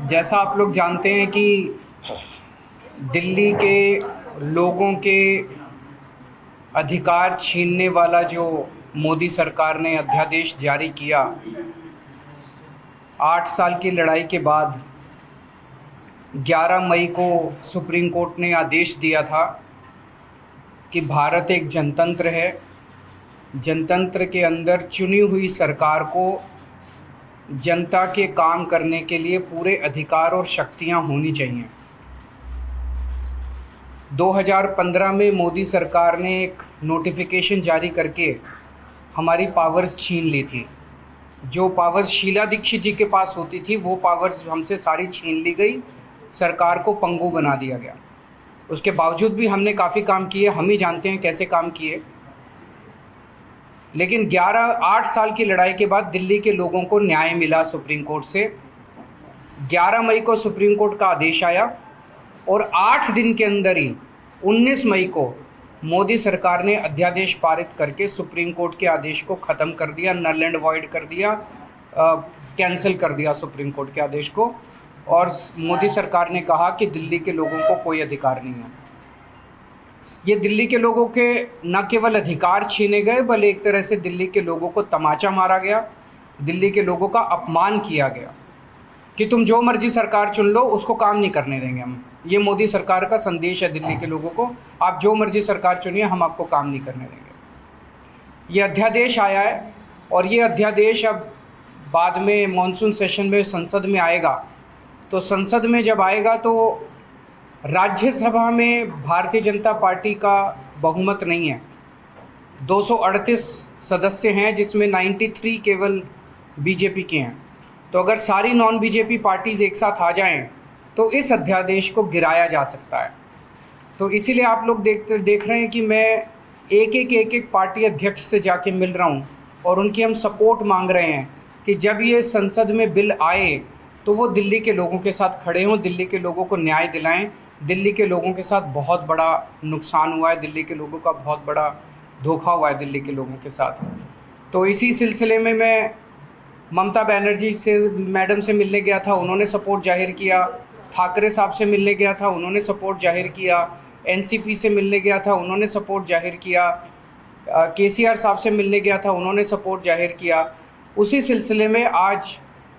जैसा आप लोग जानते हैं कि दिल्ली के लोगों के अधिकार छीनने वाला जो मोदी सरकार ने अध्यादेश जारी किया, 8 साल की लड़ाई के बाद 11 मई को सुप्रीम कोर्ट ने आदेश दिया था कि भारत एक जनतंत्र है। जनतंत्र के अंदर चुनी हुई सरकार को जनता के काम करने के लिए पूरे अधिकार और शक्तियां होनी चाहिए। 2015 में मोदी सरकार ने एक नोटिफिकेशन जारी करके हमारी पावर्स छीन ली थी। जो पावर्स शीला दीक्षित जी के पास होती थी वो पावर्स हमसे सारी छीन ली गई, सरकार को पंगु बना दिया गया। उसके बावजूद भी हमने काफ़ी काम किए, हम ही जानते हैं कैसे काम किए। लेकिन 8 साल की लड़ाई के बाद दिल्ली के लोगों को न्याय मिला सुप्रीम कोर्ट से। 11 मई को सुप्रीम कोर्ट का आदेश आया और 8 दिन के अंदर ही 19 मई को मोदी सरकार ने अध्यादेश पारित करके सुप्रीम कोर्ट के आदेश को ख़त्म कर दिया, नल एंड वॉइड कर दिया, कैंसिल कर दिया सुप्रीम कोर्ट के आदेश को। और मोदी सरकार ने कहा कि दिल्ली के लोगों को कोई अधिकार नहीं है। ये दिल्ली के लोगों के न केवल अधिकार छीने गए, बल्कि एक तरह से दिल्ली के लोगों को तमाचा मारा गया, दिल्ली के लोगों का अपमान किया गया कि तुम जो मर्जी सरकार चुन लो, उसको काम नहीं करने देंगे हम। ये मोदी सरकार का संदेश है दिल्ली के लोगों को, आप जो मर्जी सरकार चुनिए, हम आपको काम नहीं करने देंगे। ये अध्यादेश आया है और ये अध्यादेश अब बाद में मॉनसून सेशन में संसद में आएगा। तो संसद में जब आएगा तो राज्यसभा में भारतीय जनता पार्टी का बहुमत नहीं है। 238 सदस्य हैं जिसमें 93 केवल बीजेपी के हैं। तो अगर सारी नॉन बीजेपी पार्टीज़ एक साथ आ जाएं तो इस अध्यादेश को गिराया जा सकता है। तो इसीलिए आप लोग देख रहे हैं कि मैं एक पार्टी अध्यक्ष से जाके मिल रहा हूं और उनकी हम सपोर्ट मांग रहे हैं कि जब ये संसद में बिल आए तो वो दिल्ली के लोगों के साथ खड़े हों, दिल्ली के लोगों को न्याय दिलाएं। दिल्ली के लोगों के साथ बहुत बड़ा नुकसान हुआ है, दिल्ली के लोगों का बहुत बड़ा धोखा हुआ है दिल्ली के लोगों के साथ। तो इसी सिलसिले में मैं ममता बनर्जी से मैडम से मिलने गया था, उन्होंने सपोर्ट जाहिर किया। ठाकरे साहब से मिलने गया था, उन्होंने सपोर्ट जाहिर किया। एनसीपी से मिलने गया था, उन्होंने सपोर्ट जाहिर किया। केसीआर साहब से मिलने गया था, उन्होंने सपोर्ट जाहिर किया। उसी सिलसिले में आज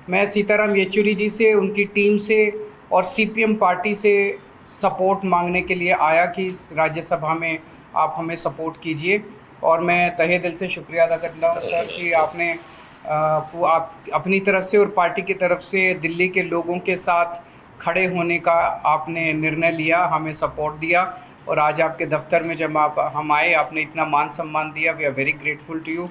मैं सीताराम येचुरी जी से, उनकी टीम से और सीपीएम पार्टी से सपोर्ट मांगने के लिए आया कि इस राज्यसभा में आप हमें सपोर्ट कीजिए। और मैं तहे दिल से शुक्रिया अदा करता हूँ सर कि आपने आप अपनी तरफ से और पार्टी की तरफ से दिल्ली के लोगों के साथ खड़े होने का आपने निर्णय लिया, हमें सपोर्ट दिया। और आज आपके दफ्तर में जब हम आए, आपने इतना मान सम्मान दिया। We are very grateful to you.